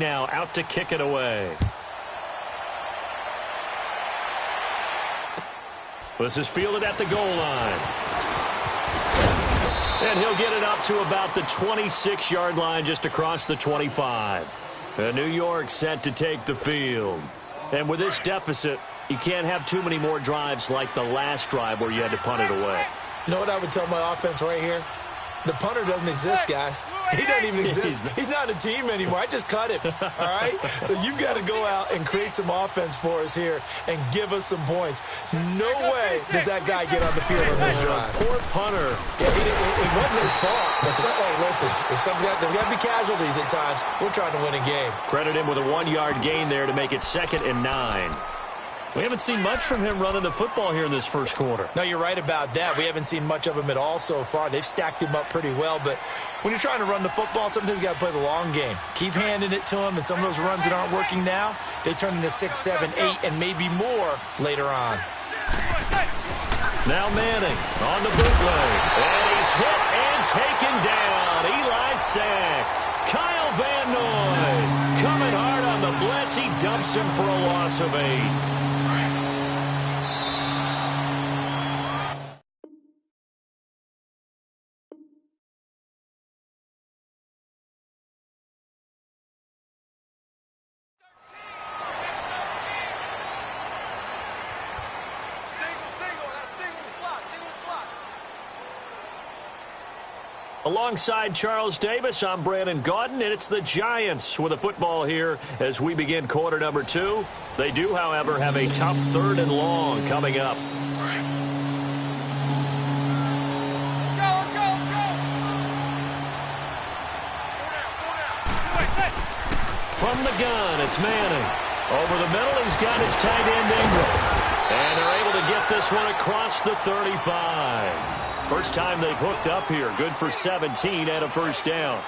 now out to kick it away. This is fielded at the goal line. And he'll get it up to about the 26-yard line, just across the 25. And New York set to take the field. And with this deficit, you can't have too many more drives like the last drive where you had to punt it away. You know what I would tell my offense right here? The punter doesn't exist, guys. He doesn't even exist. He's not a team anymore. I just cut him, all right? So you've got to go out and create some offense for us here and give us some points. No way does that guy get on the field on this drive. Poor punter. Yeah, it wasn't his fault. But hey, listen, there's got to be casualties at times. We're trying to win a game. Credit him with a 1-yard gain there to make it 2nd and 9. We haven't seen much from him running the football here in this first quarter. No, you're right about that. We haven't seen much of him at all so far. They've stacked him up pretty well, but when you're trying to run the football, sometimes you got to play the long game. Keep handing it to him, and some of those runs that aren't working now, they turn into 6, 7, 8, and maybe more later on. Now Manning on the bootleg, and he's hit and taken down. Eli sacked. Kyle Van Noy coming hard on the blitz. He dumps him for a loss of 8. Alongside Charles Davis, I'm Brandon Gaudin, and it's the Giants with the football here as we begin quarter number 2. They do, however, have a tough 3rd and long coming up. From the gun, it's Manning. Over the middle, he's got his tight end Ingram. And they're able to get this one across the 35. First time they've hooked up here. Good for 17 and a first down.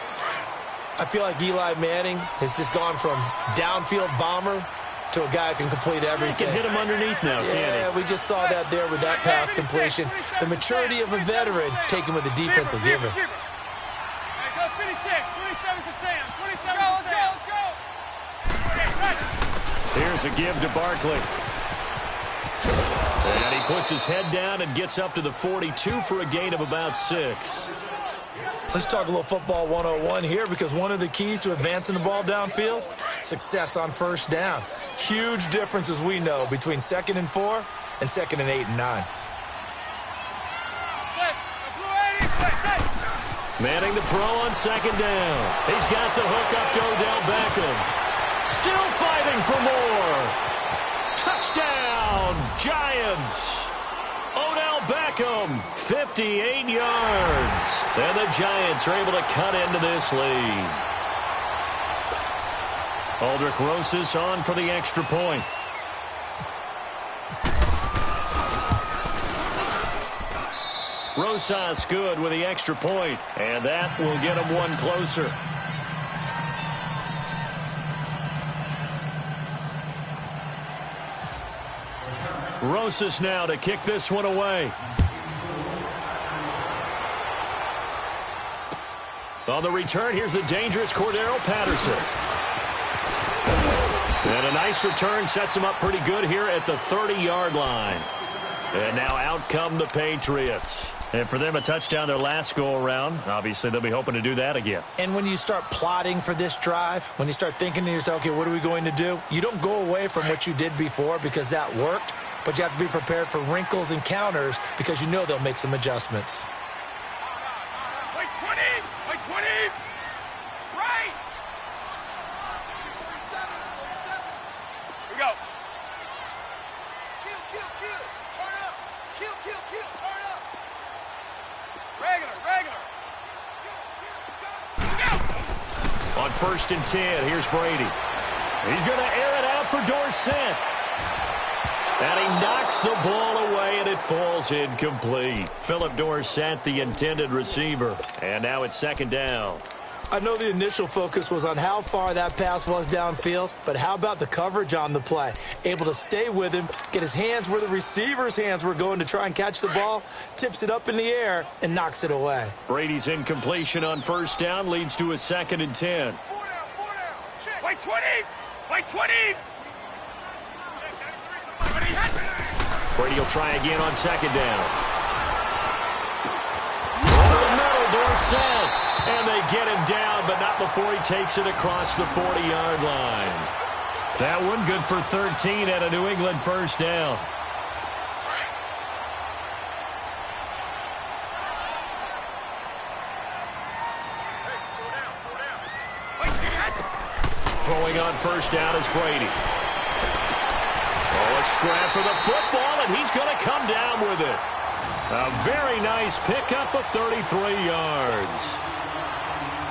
I feel like Eli Manning has just gone from downfield bomber to a guy who can complete everything. He can hit him underneath now, can't he? Yeah, we just saw that there with that pass completion. The maturity of a veteran taken with the defense will give him. Here's a give to Barkley. And he puts his head down and gets up to the 42 for a gain of about 6. Let's talk a little football 101 here, because one of the keys to advancing the ball downfield, success on first down. Huge difference, as we know, between 2nd and 4 and 2nd and 8 and 9. Manning the throw on 2nd down. He's got the hook up to Odell Beckham. Still fighting for more. Touchdown, Giants. Odell Beckham, 58 yards. And the Giants are able to cut into this lead. Aldrich Rosas on for the extra point. Rosas good with the extra point, and that will get him one closer. Rosas now to kick this one away. On the return, here's the dangerous Cordero Patterson. And a nice return sets him up pretty good here at the 30-yard line. And now out come the Patriots. And for them, a touchdown their last go-around. Obviously, they'll be hoping to do that again. And when you start plotting for this drive, when you start thinking to yourself, okay, what are we going to do? You don't go away from what you did before because that worked. But you have to be prepared for wrinkles and counters because you know they'll make some adjustments. Wait 20! Wait 20! Right! 47. Here we go. Kill. Turn up. Kill. Turn up. Regular. Go. On 1st and 10, here's Brady. He's going to air it out for Dorsett. And he knocks the ball away, and it falls incomplete. Philip Dorsett, the intended receiver. And now it's 2nd down. I know the initial focus was on how far that pass was downfield, but how about the coverage on the play? Able to stay with him, get his hands where the receiver's hands were going to try and catch the ball, tips it up in the air, and knocks it away. Brady's incompletion on 1st down leads to a 2nd and 10. Wait 20! Wait 20! Brady will try again on second down. Over the middle, Dorsett. And they get him down, but not before he takes it across the 40-yard line. That one good for 13 at a New England first down. Throwing on first down is Brady. Oh, a scrap for the football, and he's going to come down with it. A very nice pickup of 33 yards.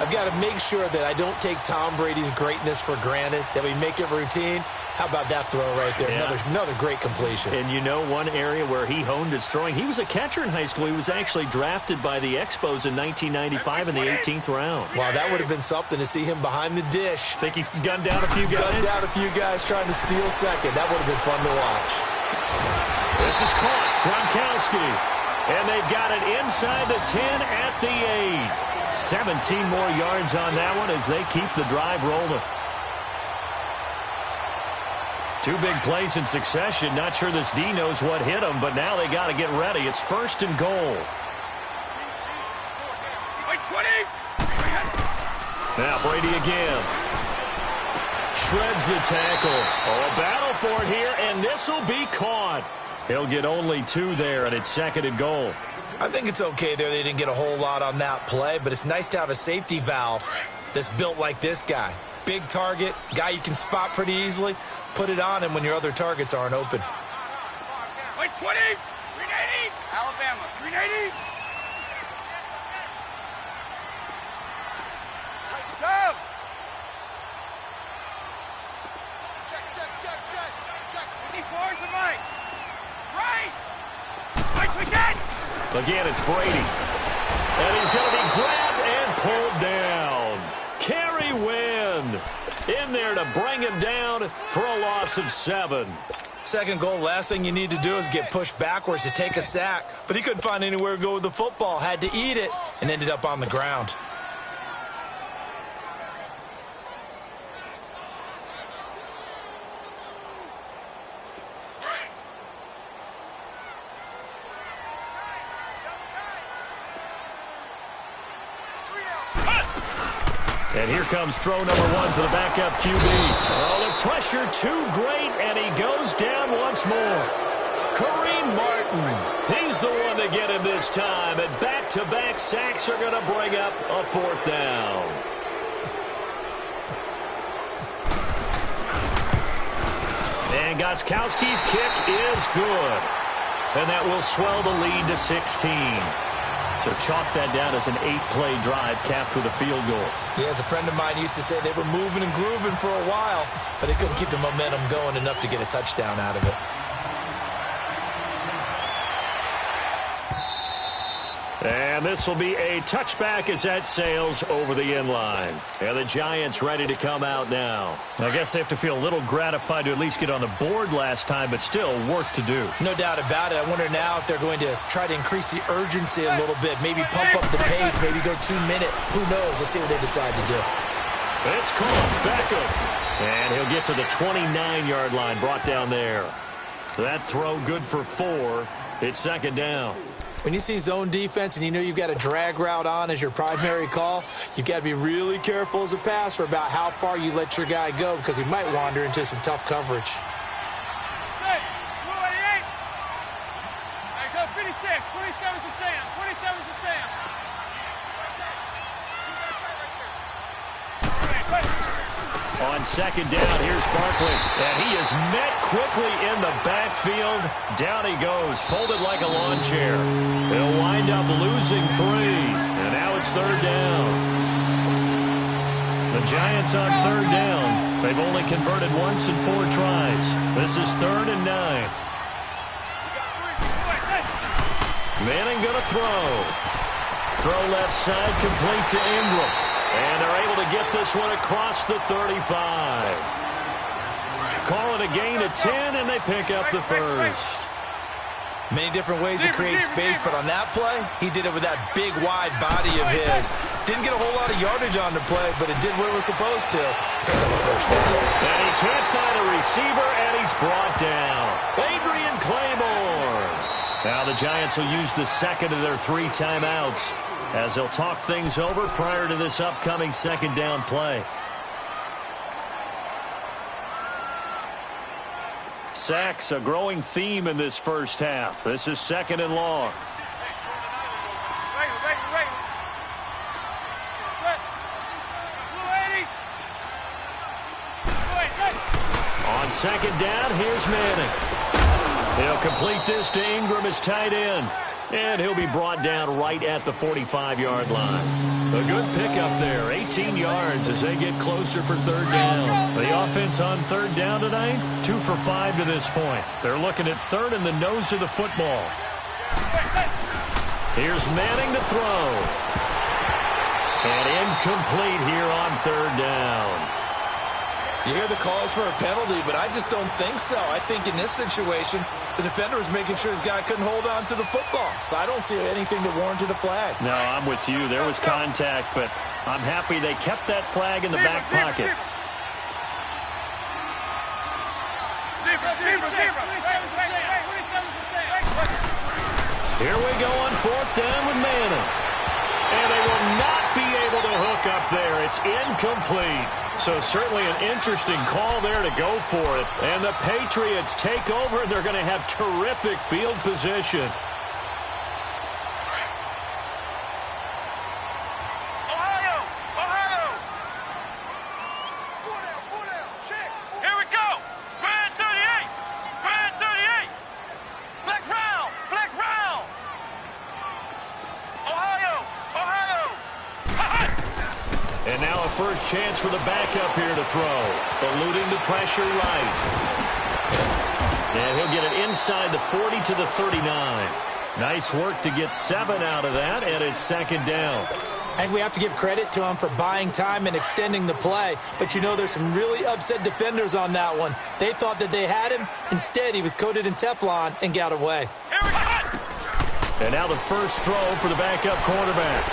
I've got to make sure that I don't take Tom Brady's greatness for granted, that we make it routine. How about that throw right there? Yeah. Another great completion. And you know one area where he honed his throwing? He was a catcher in high school. He was actually drafted by the Expos in 1995 in the 18th round. Wow, that would have been something to see him behind the dish. Think he gunned down a few guys? Gunned down a few guys trying to steal second. That would have been fun to watch. This is caught. Gronkowski. And they've got it inside the 10 at the 8. 17 more yards on that one as they keep the drive rolling. Two big plays in succession. Not sure this D knows what hit him, but now they got to get ready. It's first and goal. Wait 20! Now Brady again. Shreds the tackle. Oh, a battle for it here, and this will be caught. He'll get only 2 there, and it's second and goal. I think it's okay there. They didn't get a whole lot on that play, but it's nice to have a safety valve that's built like this guy. Big target, guy you can spot pretty easily. Put it on him when your other targets aren't open. Wait 20! 380! Alabama, 380! Go! Check. 24 is the right. Right! Right, we get! Again, it's Brady. And he's going to be grabbed and pulled down. Kerry Wynn in there to bring him down for a loss of 7. Second goal, last thing you need to do is get pushed backwards to take a sack. But he couldn't find anywhere to go with the football. Had to eat it and ended up on the ground. And here comes throw number 1 for the backup QB. Oh, the pressure too great, and he goes down once more. Kareem Martin, he's the one to get him this time, and back-to-back sacks are going to bring up a 4th down. And Gostkowski's kick is good, and that will swell the lead to 16. So chalk that down as an 8-play drive capped with a field goal. Yeah, as a friend of mine used to say, they were moving and grooving for a while, but they couldn't keep the momentum going enough to get a touchdown out of it. And this will be a touchback as that sails over the end line. And the Giants ready to come out now. I guess they have to feel a little gratified to at least get on the board last time, but still work to do. No doubt about it. I wonder now if they're going to try to increase the urgency a little bit, maybe pump up the pace, maybe go 2-minute. Who knows? Let's see what they decide to do. It's caught. Beckham. And he'll get to the 29-yard line, brought down there. That throw good for 4. It's second down. When you see zone defense and you know you've got a drag route on as your primary call, you've got to be really careful as a passer about how far you let your guy go because he might wander into some tough coverage. Hey, 288. All right, go 56. 27's to Sam. 27's to Sam. On second down, here's Barkley. And he is met quickly in the backfield. Down he goes, folded like a lawn chair. He'll wind up losing 3. And now it's third down. The Giants on third down. They've only converted once in 4 tries. This is 3rd and 9. Manning going to throw. Throw left side, complete to Ingram. And they're able to get this one across the 35. Call it a gain of 10, and they pick up the first. Many different ways to create space, but on that play, he did it with that big, wide body of his. Didn't get a whole lot of yardage on the play, but it did what it was supposed to. Pick up a first down. And he can't find a receiver, and he's brought down. Adrian Claiborne. Now the Giants will use the second of their 3 timeouts as they'll talk things over prior to this upcoming second down play. Sacks, a growing theme in this first half. This is second and long. On second down, here's Manning. He'll complete this to Ingram as tight end. And he'll be brought down right at the 45-yard line. A good pickup there, 18 yards as they get closer for third down. The offense on third down tonight, 2 for 5 to this point. They're looking at third in the nose of the football. Here's Manning to throw. And incomplete here on third down. You hear the calls for a penalty, but I just don't think so. I think in this situation, the defender was making sure his guy couldn't hold on to the football. So I don't see anything that warranted a flag. No, I'm with you. There was contact, but I'm happy they kept that flag in the back pocket. Here we go on fourth down with Manning. And they will not be able to hook up there. It's incomplete. So certainly an interesting call there to go for it. And the Patriots take over, and they're going to have terrific field position. Here we go. Brand 38. Brand 38. Flex round. Flex round. Ohio. And now a first chance for the backup here to throw. Eluding the pressure right. And he'll get it inside the 40 to the 39. Nice work to get 7 out of that, and it's second down. I think we have to give credit to him for buying time and extending the play. But, you know, there's some really upset defenders on that one. They thought that they had him. Instead, he was coated in Teflon and got away. Here we go. And now the first throw for the backup quarterback.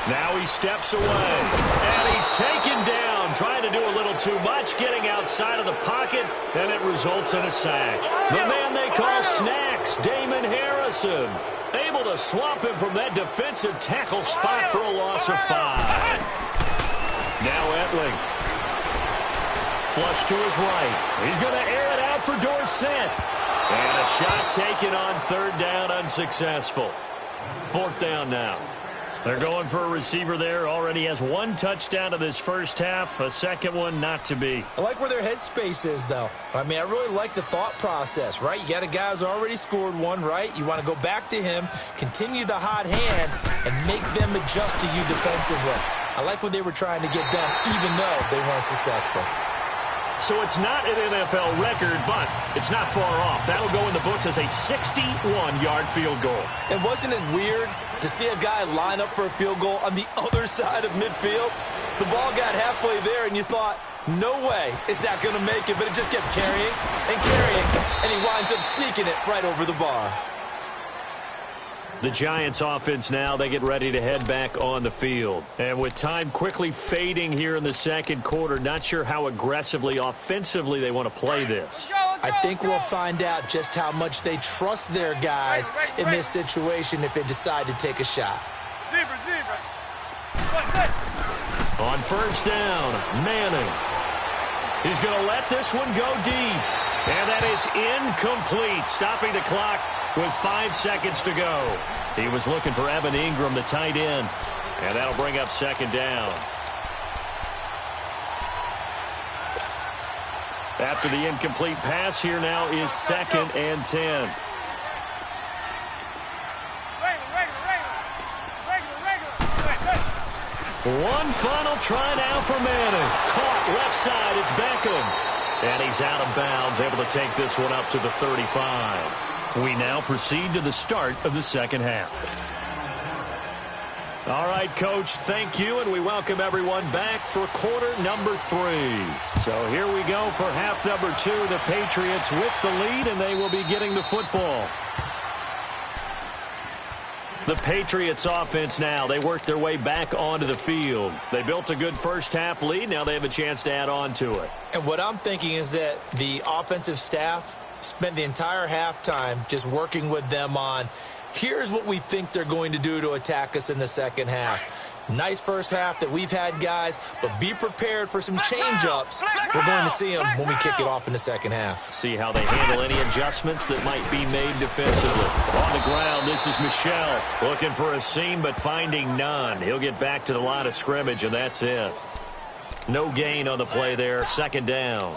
Now he steps away. And he's taken down, trying to do a little too much, getting outside of the pocket, and it results in a sack. The man they call Snacks, Damon Harrison, able to swamp him from that defensive tackle spot for a loss of 5. Now Etling. Flush to his right. He's going to air it out for Dorsett. And a shot taken on third down, unsuccessful. Fourth down now. They're going for a receiver there. Already has 1 touchdown in this first half. A second one not to be. I like where their headspace is, though. I mean, I really like the thought process, right? You got a guy who's already scored 1, right? You want to go back to him, continue the hot hand, and make them adjust to you defensively. I like what they were trying to get done, even though they weren't successful. So it's not an NFL record, but it's not far off. That'll go in the books as a 61-yard field goal. And wasn't it weird to see a guy line up for a field goal on the other side of midfield? The ball got halfway there, and you thought, no way is that going to make it, but it just kept carrying and carrying, and he winds up sneaking it right over the bar. The Giants offense now, they get ready to head back on the field. And with time quickly fading here in the second quarter, not sure how aggressively, offensively they want to play this. I think we'll find out just how much they trust their guys in this situation if they decide to take a shot. On first down, Manning. He's going to let this one go deep. And that is incomplete, stopping the clock with 5 seconds to go. He was looking for Evan Ingram, the tight end. And that'll bring up second down. After the incomplete pass, here now is 2nd and 10. One final try now for Manning. Caught left side, it's Beckham. And he's out of bounds, able to take this one up to the 35. We now proceed to the start of the second half. All right, Coach, thank you, and we welcome everyone back for quarter number 3. So here we go for half number 2. The Patriots with the lead, and they will be getting the football. The Patriots offense now, they work their way back onto the field. They built a good first-half lead. Now they have a chance to add on to it. And what I'm thinking is that the offensive staff spent the entire halftime just working with them on, here's what we think they're going to do to attack us in the second half. Nice first half that we've had, guys, but be prepared for some change-ups. We're going to see them when we kick it off in the second half. See how they handle any adjustments that might be made defensively. On the ground, this is Michel looking for a seam but finding none. He'll get back to the line of scrimmage, and that's it. No gain on the play there, second down.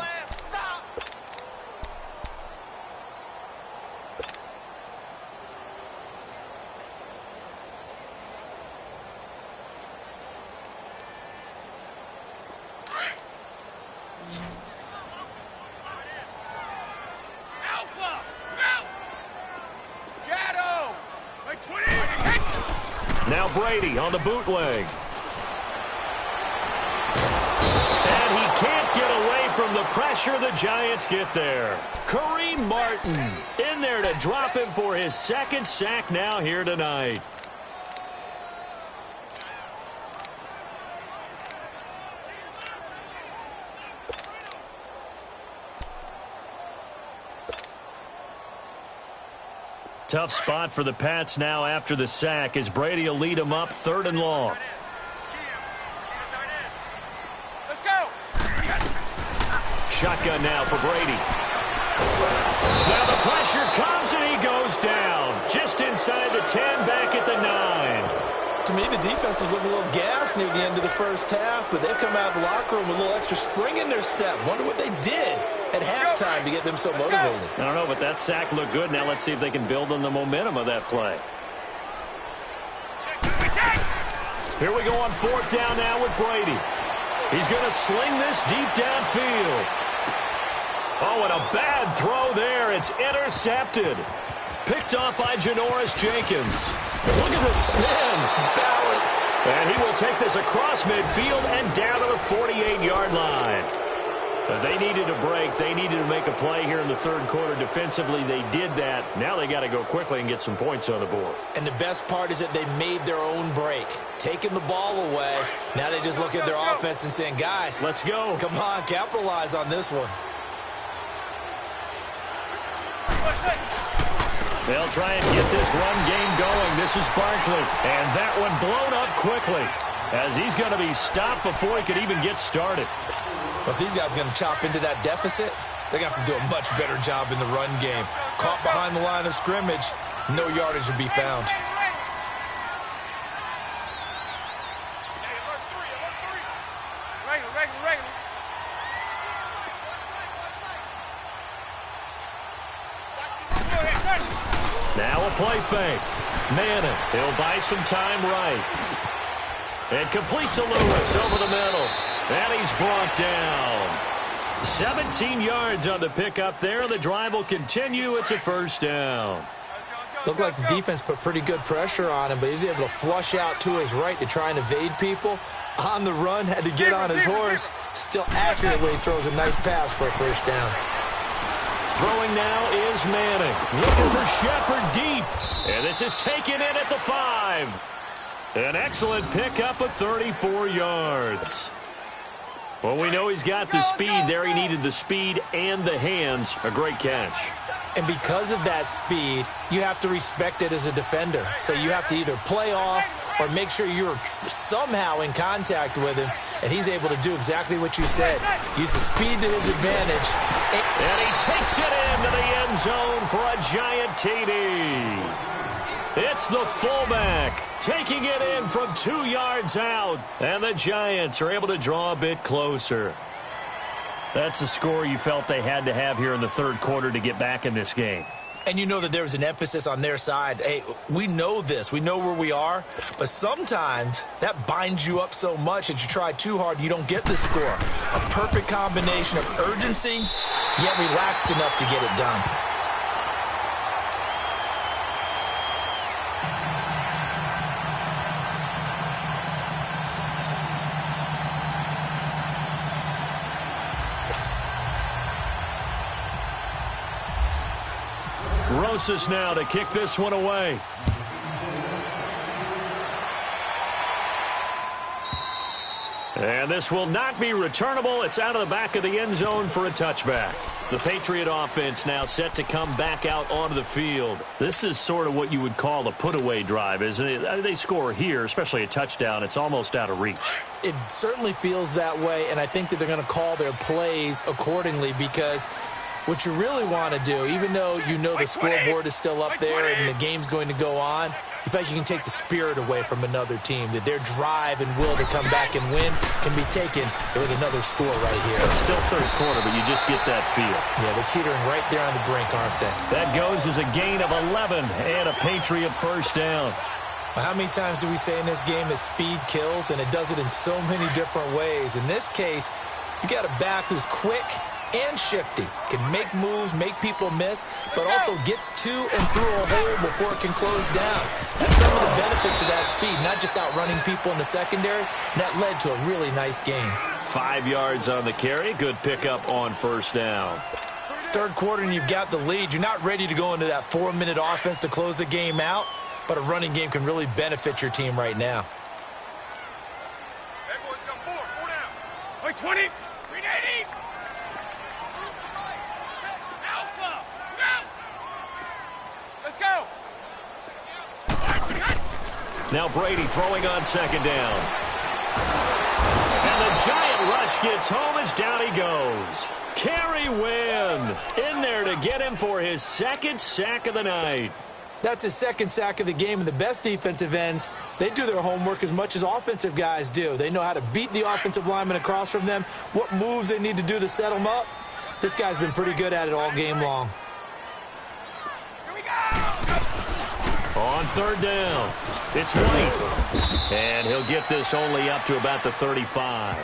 Now Brady on the bootleg. And he can't get away from the pressure. The Giants get there. Kareem Martin in there to drop him for his second sack now here tonight. Tough spot for the Pats now after the sack as Brady will lead them up 3rd and long. Let's go. Shotgun now for Brady. Now the pressure comes and he goes down. Just inside the 10, back at the 9. To me, the defense was looking a little gassed near the end of the first half, but they've come out of the locker room with a little extra spring in their step. Wonder what they did at halftime to get them so motivated. I don't know, but that sack looked good. Now let's see if they can build on the momentum of that play. Here we go on 4th down now with Brady. He's going to sling this deep downfield. Oh, and a bad throw there. It's intercepted. Picked off by Janoris Jenkins. Look at the spin. Balance. And he will take this across midfield and down to the 48-yard line. They needed a break. They needed to make a play here in the 3rd quarter. Defensively, they did that. Now they got to go quickly and get some points on the board. And the best part is that they made their own break. Taking the ball away. Now they just look at their offense and saying, guys, let's go. Come on, capitalize on this one. They'll try and get this run game going. This is Barkley. And that one blown up quickly as he's going to be stopped before he could even get started. But if these guys are going to chop into that deficit, they're going to have to do a much better job in the run game. Caught behind the line of scrimmage, no yardage will be found. Now a play fake. Manning, he'll buy some time right. And complete to Lewis over the middle. And he's brought down. 17 yards on the pickup there. The drive will continue. It's a 1st down. Looked like the defense put pretty good pressure on him, but he's able to flush out to his right to try and evade people. On the run, had to get on his horse. Still accurate when he throws a nice pass for a 1st down. Throwing now is Manning. Looking for Shepard deep. And this is taken in at the 5. An excellent pickup of 34 yards. Well, we know he's got the speed there. He needed the speed and the hands. A great catch. And because of that speed, you have to respect it as a defender. So you have to either play off or make sure you're somehow in contact with him. And he's able to do exactly what you said. Use the speed to his advantage. And he takes it into the end zone for a giant TD. It's the fullback taking it in from 2 yards out. And the Giants are able to draw a bit closer. That's a score you felt they had to have here in the 3rd quarter to get back in this game. And you know that there was an emphasis on their side. Hey, we know this. We know where we are. But sometimes that binds you up so much that you try too hard, you don't get the score. A perfect combination of urgency, yet relaxed enough to get it done. Rosas now to kick this one away. And this will not be returnable. It's out of the back of the end zone for a touchback. The Patriot offense now set to come back out onto the field. This is sort of what you would call a put-away drive, isn't it? They score here, especially a touchdown. It's almost out of reach. It certainly feels that way, and I think that they're going to call their plays accordingly because what you really want to do, even though you know the scoreboard is still up there and the game's going to go on, you feel like you can take the spirit away from another team, that their drive and will to come back and win can be taken with another score right here. It's still third quarter, but you just get that feel. Yeah, they're teetering right there on the brink, aren't they? That goes as a gain of 11 and a Patriot first down. Well, how many times do we say in this game that speed kills, and it does it in so many different ways? In this case, you got a back who's quick and shifty, can make moves, make people miss, but also gets to and through a hole before it can close down. That's some of the benefits of that speed, not just outrunning people in the secondary. That led to a really nice gain. 5 yards on the carry. Good pickup on first down. Third quarter and you've got the lead. You're not ready to go into that 4-minute offense to close the game out, but a running game can really benefit your team right now. Hey, boys, got four down. Wait, 20, 380. Alpha, go. Let's go. Now Brady throwing on second down. And the giant rush gets home as down he goes. Kerry Wynn in there to get him for his second sack of the night. That's his second sack of the game, and the best defensive ends, they do their homework as much as offensive guys do. They know how to beat the offensive lineman across from them, what moves they need to do to set them up. This guy's been pretty good at it all game long. Here we go. On third down, it's White. And he'll get this only up to about the 35.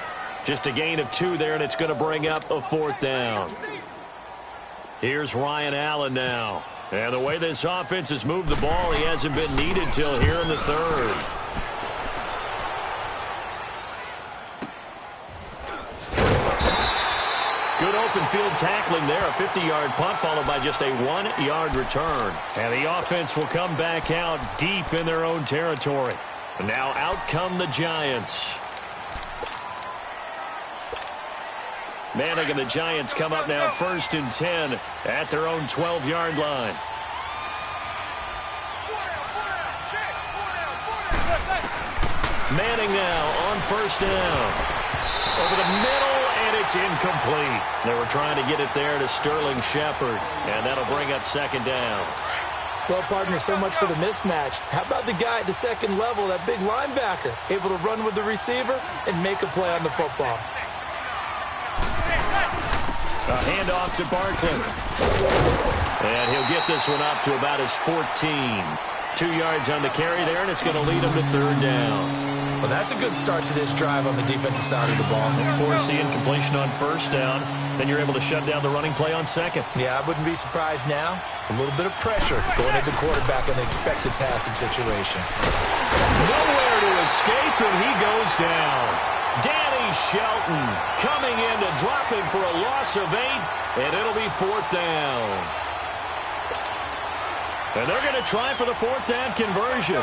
Just a gain of 2 there, and it's going to bring up a fourth down. Here's Ryan Allen now. And the way this offense has moved the ball, he hasn't been needed till here in the third. Good open field tackling there. A 50-yard punt followed by just a 1-yard return. And the offense will come back out deep in their own territory. And now out come the Giants. Manning and the Giants come up now 1st and 10 at their own 12-yard line. Manning now on first down. Over the middle, and it's incomplete. They were trying to get it there to Sterling Shepard, and that'll bring up second down. Well, partner, so much for the mismatch. How about the guy at the second level, that big linebacker, able to run with the receiver and make a play on the football? A handoff to Barkley. And he'll get this one up to about his 14. 2 yards on the carry there, and it's going to lead him to third down. Well, that's a good start to this drive on the defensive side of the ball. Force the incompletion on first down. Then you're able to shut down the running play on second. Yeah, I wouldn't be surprised now. A little bit of pressure going at the quarterback in the expected passing situation. Nowhere to escape, and he goes down. Danny Shelton coming in to drop him for a loss of 8, and it'll be fourth down. And they're going to try for the fourth down conversion.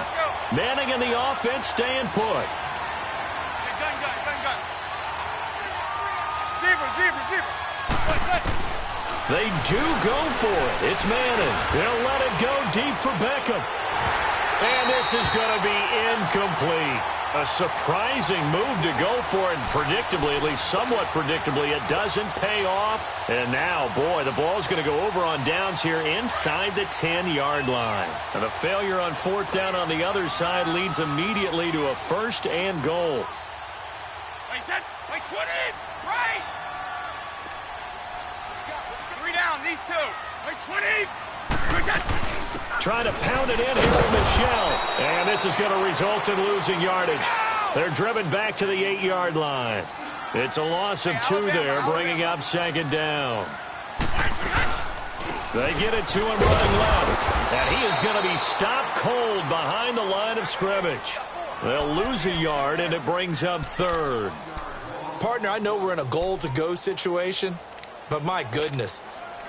Manning and the offense staying put. Gun. Zebra. They do go for it. It's Manning. They'll let it go deep for Beckham. And this is going to be incomplete. A surprising move to go for it. Predictably, at least somewhat predictably, it doesn't pay off. And now, boy, the ball's going to go over on downs here inside the 10-yard line. And the failure on fourth down on the other side leads immediately to a first and goal. Wait, 20, right. 3 down, these 2. Wait, 20. Trying to pound it in here with Michelle. And this is going to result in losing yardage. They're driven back to the 8-yard line. It's a loss of 2 there, bringing up second down. They get it to him running left. And he is going to be stopped cold behind the line of scrimmage. They'll lose a yard, and it brings up third. Partner, I know we're in a goal-to-go situation, but my goodness,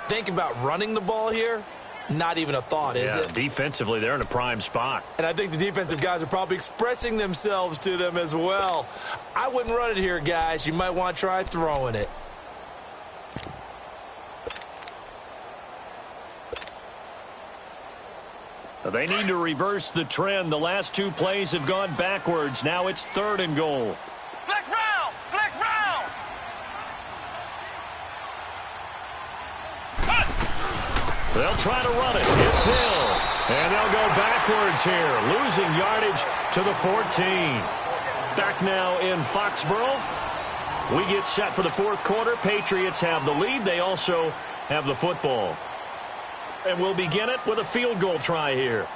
think about running the ball here. Not even a thought, is it? Defensively, they're in a prime spot. And I think the defensive guys are probably expressing themselves to them as well. I wouldn't run it here, guys. You might want to try throwing it. They need to reverse the trend. The last two plays have gone backwards. Now it's 3rd and goal. Flex round! Flex round! They'll try to run it. It's Hill. And they'll go backwards here, losing yardage to the 14. Back now in Foxborough. We get set for the 4th quarter. Patriots have the lead. They also have the football. And we'll begin it with a field goal try here.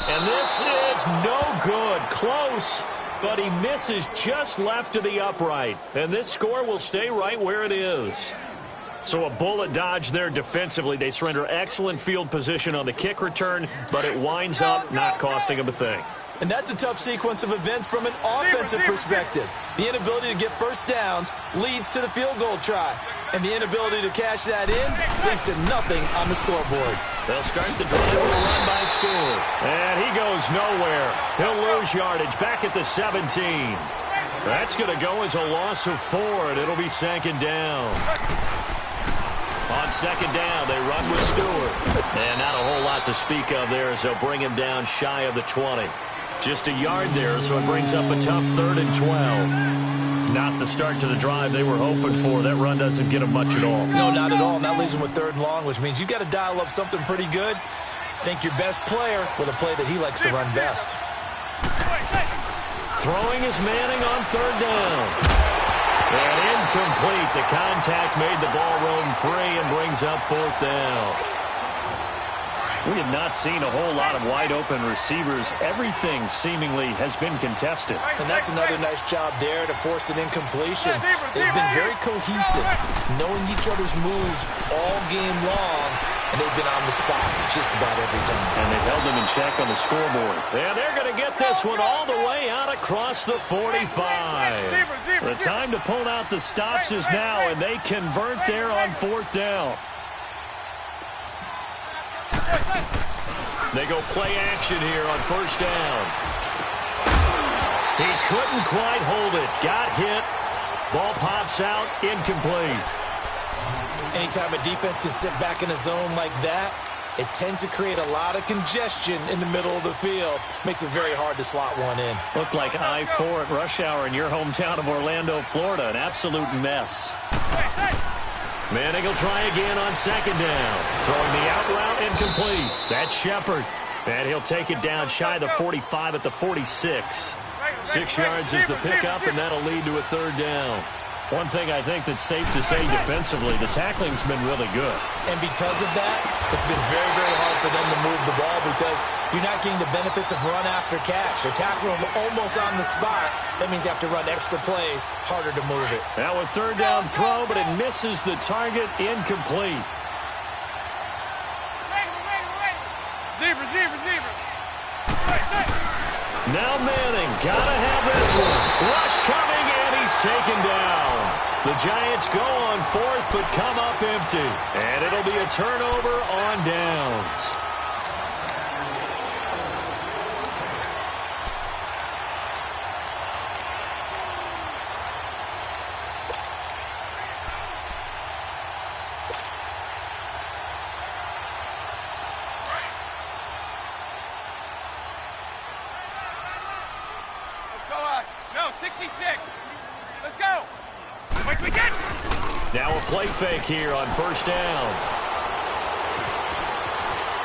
And this is no good. Close, but he misses just left to the upright. And this score will stay right where it is. So a bullet dodge there defensively. They surrender excellent field position on the kick return, but it winds up not costing them a thing. And that's a tough sequence of events from an offensive perspective. The inability to get first downs leads to the field goal try. And the inability to cash that in leads to nothing on the scoreboard. They'll start the drive with a run by Stewart. And he goes nowhere. He'll lose yardage back at the 17. That's going to go as a loss of 4, and it'll be 2nd down. On 2nd down, they run with Stewart. And not a whole lot to speak of there as they'll bring him down shy of the 20. Just a yard there, so it brings up a tough 3rd and 12. Not the start to the drive they were hoping for. That run doesn't get them much at all. No, not at all. And that leaves them with 3rd and long, which means you got to dial up something pretty good. Think your best player with a play that he likes to run best. Throwing is Manning on 3rd down. And incomplete. The contact made the ball roam free and brings up 4th down. We have not seen a whole lot of wide-open receivers. Everything seemingly has been contested. And that's another nice job there to force an incompletion. They've been very cohesive, knowing each other's moves all game long, and they've been on the spot just about every time. And they've held them in check on the scoreboard. And they're going to get this one all the way out across the 45. The time to pull out the stops is now, and they convert there on 4th down. They go play action here on 1st down. He couldn't quite hold it. Got hit. Ball pops out. Incomplete. Anytime a defense can sit back in a zone like that, it tends to create a lot of congestion in the middle of the field. Makes it very hard to slot one in. Looked like I-4 at rush hour in your hometown of Orlando, Florida. An absolute mess. Manning will try again on 2nd down. Throwing the out route incomplete. That's Shepard. And he'll take it down shy of the 45 at the 46. 6 yards is the pickup, and that'll lead to a 3rd down. One thing I think that's safe to say defensively, the tackling's been really good. And because of that, it's been very, very hard for them to move the ball because you're not getting the benefits of run after catch. They're tackling them almost on the spot. That means you have to run extra plays, harder to move it. Now a 3rd down throw, but it misses the target, incomplete. Receiver. Now Manning, gotta have this one. Rush coming, and he's taken down. The Giants go on 4th, but come up empty. And it'll be a turnover on downs. No, 66. Let's go. Quick, we get. Now a play fake here on 1st down.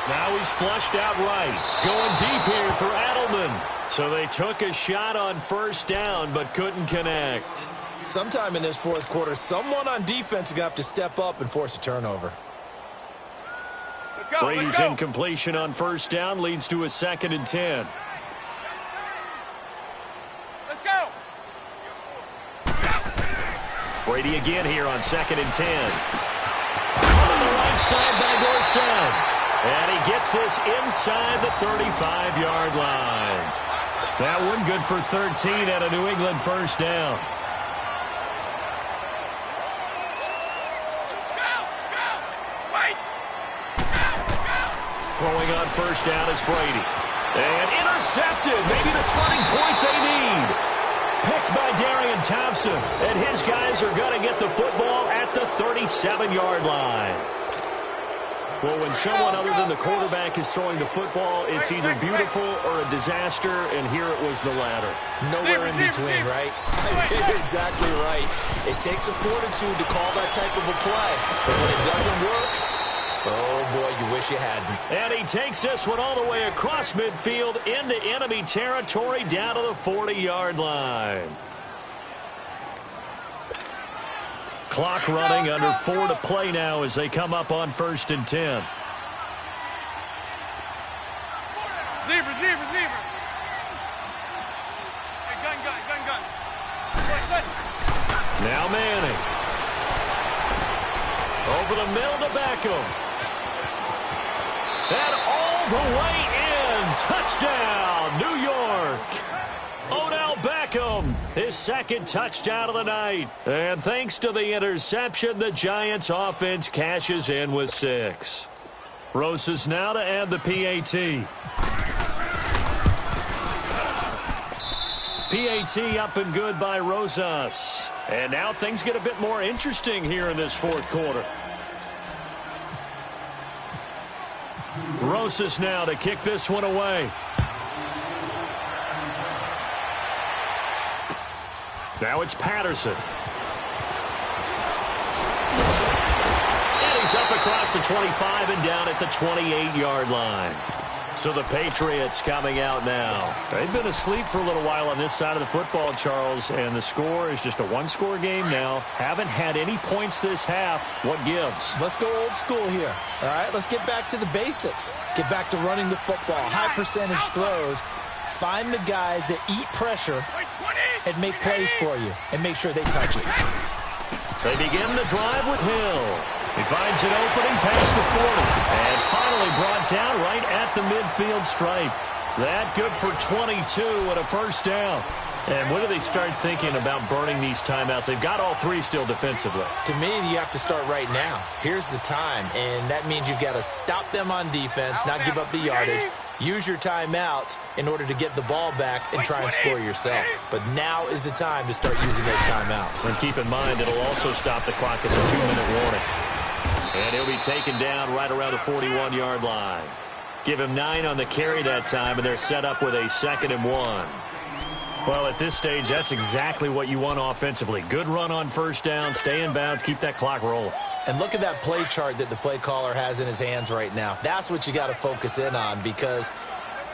Now he's flushed out right. Going deep here for Adelman. So they took a shot on 1st down, but couldn't connect. Sometime in this 4th quarter, someone on defense is going to have to step up and force a turnover. Let's go. Brady's incompletion on 1st down leads to a 2nd and 10. Brady again here on 2nd and 10. On the right side by Dorsett. And he gets this inside the 35-yard line. That one good for 13 at a New England 1st down. Throwing on first down is Brady. And intercepted. Maybe the turning point they need. Picked by Darian Thompson. And his guys are going to get the football at the 37-yard line. Well, when someone other than the quarterback is throwing the football, it's either beautiful or a disaster, and here it was the latter. Nowhere in between, right? You're exactly right. It takes some fortitude to call that type of a play. But when it doesn't work, oh, boy, you wish you hadn't. And he takes this one all the way across midfield into enemy territory down to the 40-yard line. Clock running, under 4 to play now as they come up on 1st and 10. Zebra. Hey, gun. Now Manning. Over the middle to Beckham. And all the way in. Touchdown, New York. Odell Beckham, his second touchdown of the night. And thanks to the interception, the Giants offense cashes in with 6. Rosas now to add the PAT. PAT up and good by Rosas. And now things get a bit more interesting here in this 4th quarter. Rosas now to kick this one away. Now it's Patterson. And he's up across the 25 and down at the 28-yard line. So the Patriots coming out now. They've been asleep for a little while on this side of the football, Charles, and the score is just a one-score game now. Haven't had any points this half. What gives? Let's go old school here. All right, let's get back to the basics. Get back to running the football, high percentage throws. Find the guys that eat pressure and make plays for you and make sure they touch it. They begin the drive with Hill. He finds an opening past the 40 and finally brought down right at the midfield stripe. That good for 22 and a first down. And when do they start thinking about burning these timeouts? They've got all 3 still defensively. To me, you have to start right now. Here's the time, and that means you've got to stop them on defense, not give up the yardage. Use your timeouts in order to get the ball back and try and score yourself. But now is the time to start using those timeouts. And keep in mind, it'll also stop the clock at the 2-minute warning. And he'll be taken down right around the 41-yard line. Give him 9 on the carry that time, and they're set up with a 2nd and 1. Well, at this stage, that's exactly what you want offensively. Good run on first down, stay in bounds, keep that clock rolling. And look at that play chart that the play caller has in his hands right now. That's what you got to focus in on because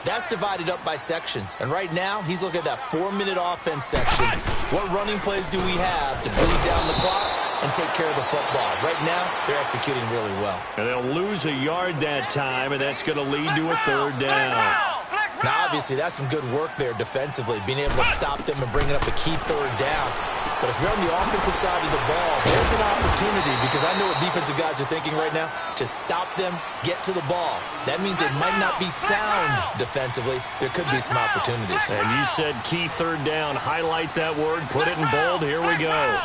that's divided up by sections. And right now, he's looking at that 4-minute offense section. What running plays do we have to bleed down the clock and take care of the football? Right now, they're executing really well. And they'll lose a yard that time, and that's going to lead to a 3rd down. Now, obviously, that's some good work there defensively, being able to stop them and bringing up a key 3rd down. But if you're on the offensive side of the ball, there's an opportunity because I know what defensive guys are thinking right now. Just stop them, get to the ball. That means they might not be sound defensively. There could be some opportunities. And you said key 3rd down. Highlight that word. Put it in bold. Here we go.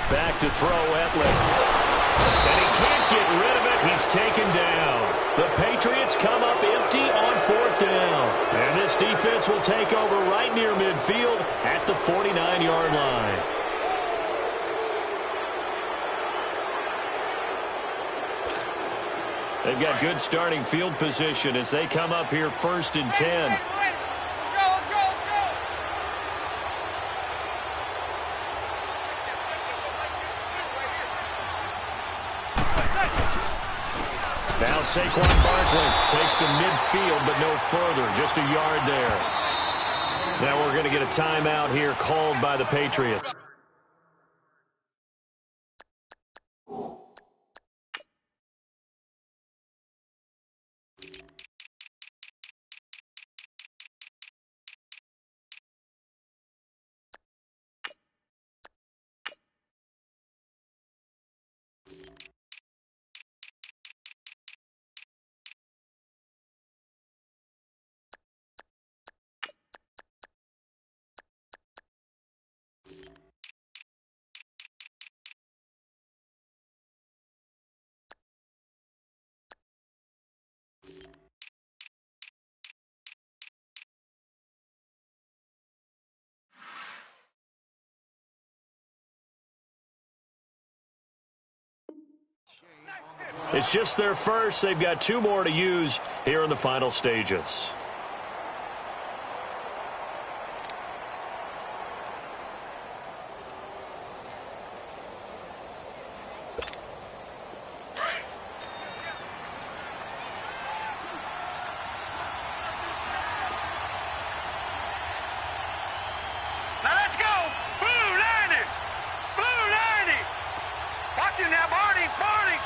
Back to throw Etling. And he can't get rid of it. He's taken down. The Patriots come up empty on 4th down. And this defense will take over right near midfield at the 49-yard line. They've got good starting field position as they come up here 1st and 10. Now Saquon Barkley takes to midfield, but no further, just a yard there. Now we're going to get a timeout here called by the Patriots. It's just their first. They've got 2 more to use here in the final stages. Now let's go. Blue 90. Blue 90. Watch it now, Barney. Barney.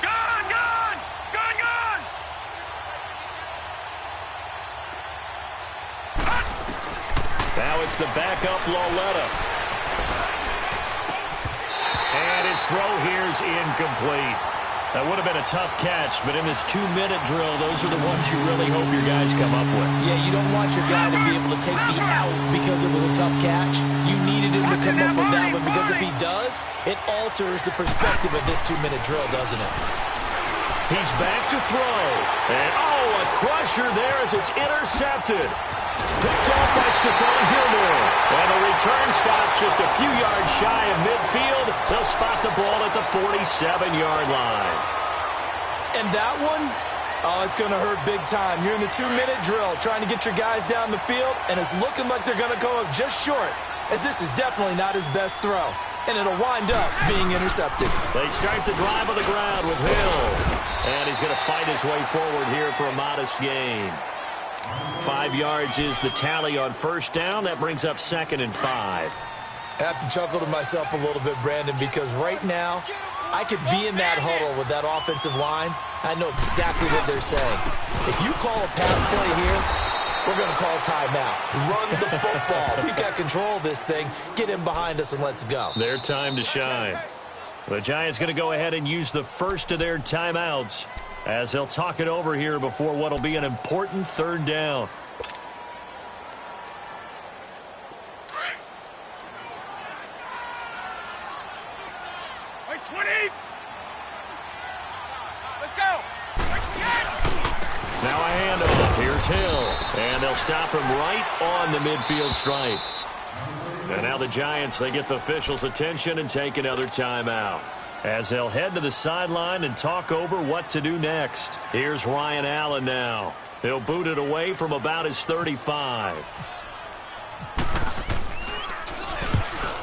Gone, gone. Gone, gone. Now it's the backup Loletta. And his throw here's incomplete. That would have been a tough catch, but in this 2-minute drill, those are the ones you really hope your guys come up with. Yeah, you don't want your guy to be able to take the out because it was a tough catch. You needed him to come up with that one because if he does, it alters the perspective of this 2-minute drill, doesn't it? He's back to throw. And, oh, a crusher there as it's intercepted. Picked off by Stephon Gilmore. And the return stops just a few yards shy of midfield. They'll spot the ball at the 47-yard line. And that one, oh, it's going to hurt big time. You're in the 2-minute drill trying to get your guys down the field, and it's looking like they're going to come up just short, as this is definitely not his best throw. And it'll wind up being intercepted. They start the drive on the ground with Hill. And he's going to fight his way forward here for a modest gain. 5 yards is the tally on first down. That brings up 2nd and 5. I have to chuckle to myself a little bit, Brandon, because right now I could be in that huddle with that offensive line. I know exactly what they're saying. If you call a pass play here, we're going to call timeout. Run the football. We've got control of this thing. Get in behind us and let's go. Their time to shine. The Giants going to go ahead and use the first of their timeouts as they'll talk it over here before what will be an important 3rd down. Wait, 20. Let's go. Now a handoff. Here's Hill. And they'll stop him right on the midfield stripe. And now the Giants, they get the officials' attention and take another timeout as they'll head to the sideline and talk over what to do next. Here's Ryan Allen now. He'll boot it away from about his 35.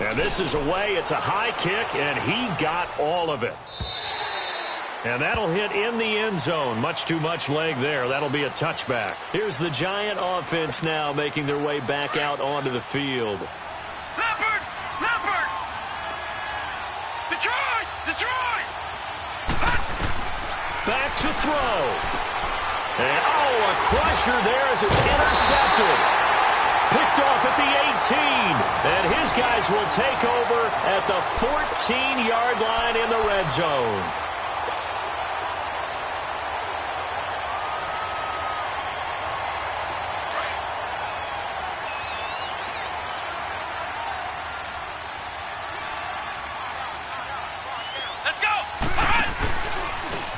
And this is away. It's a high kick, and he got all of it. And that'll hit in the end zone. Much too much leg there. That'll be a touchback. Here's the Giant offense now making their way back out onto the field. Leopard! Leopard! Detroit! Detroit! Back to throw. And, oh, a crusher there as it's intercepted. Picked off at the 18. And his guys will take over at the 14-yard line in the red zone.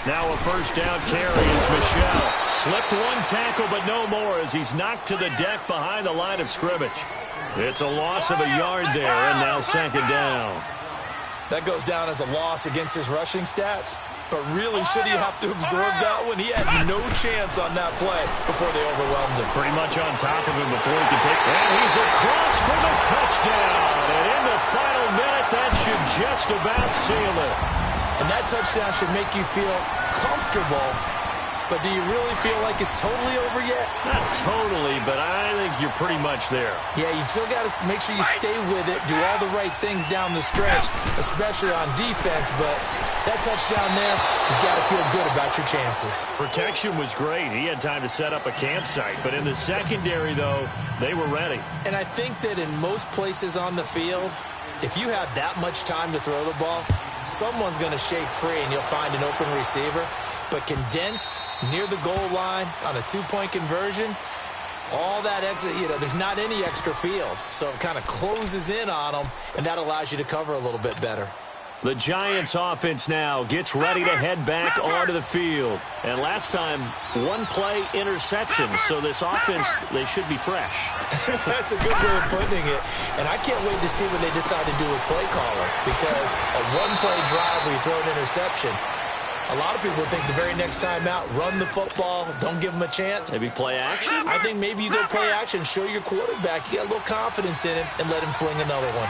Now a first down carry. It's Michel. Slipped one tackle, but no more as he's knocked to the deck behind the line of scrimmage. It's a loss of a yard there, and now 2nd down. That goes down as a loss against his rushing stats. But really, should he have to absorb that one? He had no chance on that play before they overwhelmed him. Pretty much on top of him before he could take it. And he's across for the touchdown. And in the final minute, that should just about seal it. And that touchdown should make you feel comfortable. But do you really feel like it's totally over yet? Not totally, but I think you're pretty much there. Yeah, you still got to make sure you stay with it, do all the right things down the stretch, especially on defense. But that touchdown there, you've got to feel good about your chances. Protection was great. He had time to set up a campsite. But in the secondary, though, they were ready. And I think that in most places on the field, if you have that much time to throw the ball, someone's going to shake free and you'll find an open receiver. But condensed near the goal line on a 2-point conversion, all that exit, there's not any extra field. So it kind of closes in on them, and that allows you to cover a little bit better. The Giants offense now gets ready to head back onto the field. And last time, one-play interception. So this offense, they should be fresh. That's a good way of putting it. And I can't wait to see what they decide to do with play caller. Because a one-play drive where you throw an interception, a lot of people think the very next time out, run the football, don't give them a chance. Maybe play action? I think maybe you go play action, show your quarterback, you got a little confidence in him, and let him fling another one.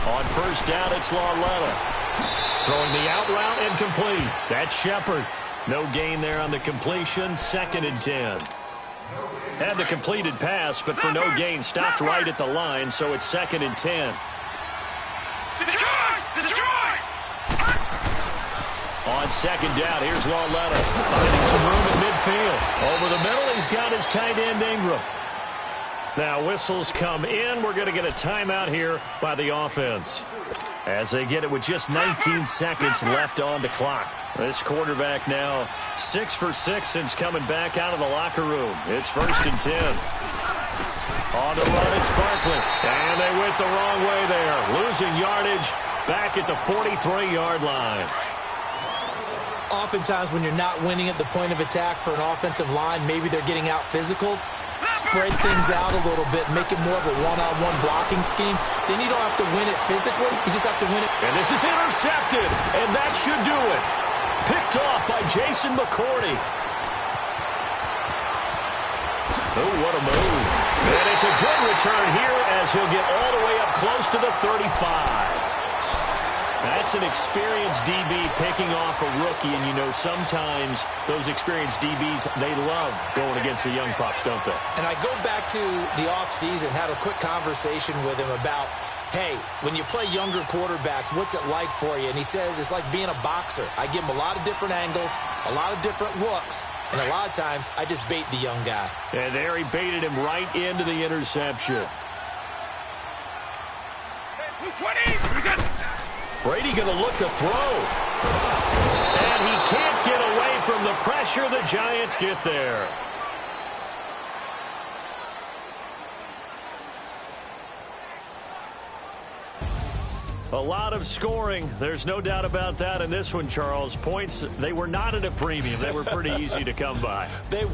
On first down, it's Lauletta. Throwing the out route incomplete. That's Shepard. No gain there on the completion. 2nd and 10. Had the completed pass, but for no gain, stopped right at the line, so it's 2nd and 10. On 2nd down, here's Lauletta. Finding some room at midfield. Over the middle, he's got his tight end Ingram. Now whistles come in. We're going to get a timeout here by the offense as they get it with just 19 seconds left on the clock. This quarterback now 6 for 6 since coming back out of the locker room. It's 1st and 10. On the run, it's Barkley. And they went the wrong way there. Losing yardage back at the 43-yard line. Oftentimes when you're not winning at the point of attack for an offensive line, maybe they're getting out physical. Spread things out a little bit, make it more of a one-on-one blocking scheme. Then you don't have to win it physically. You just have to win it. And this is intercepted, and that should do it. Picked off by Jason McCourty. Oh, what a move. And it's a good return here as he'll get all the way up close to the 35. That's an experienced DB picking off a rookie, and you know sometimes those experienced DBs, they love going against the young pups, don't they? And I go back to the offseason, had a quick conversation with him about, hey, when you play younger quarterbacks, what's it like for you? And he says it's like being a boxer. I give him a lot of different angles, a lot of different looks, and a lot of times I just bait the young guy. And there he baited him right into the interception. 20! Brady going to look to throw. And he can't get away from the pressure. The Giants get there. A lot of scoring. There's no doubt about that in this one, Charles. Points, they were not at a premium. They were pretty easy to come by. They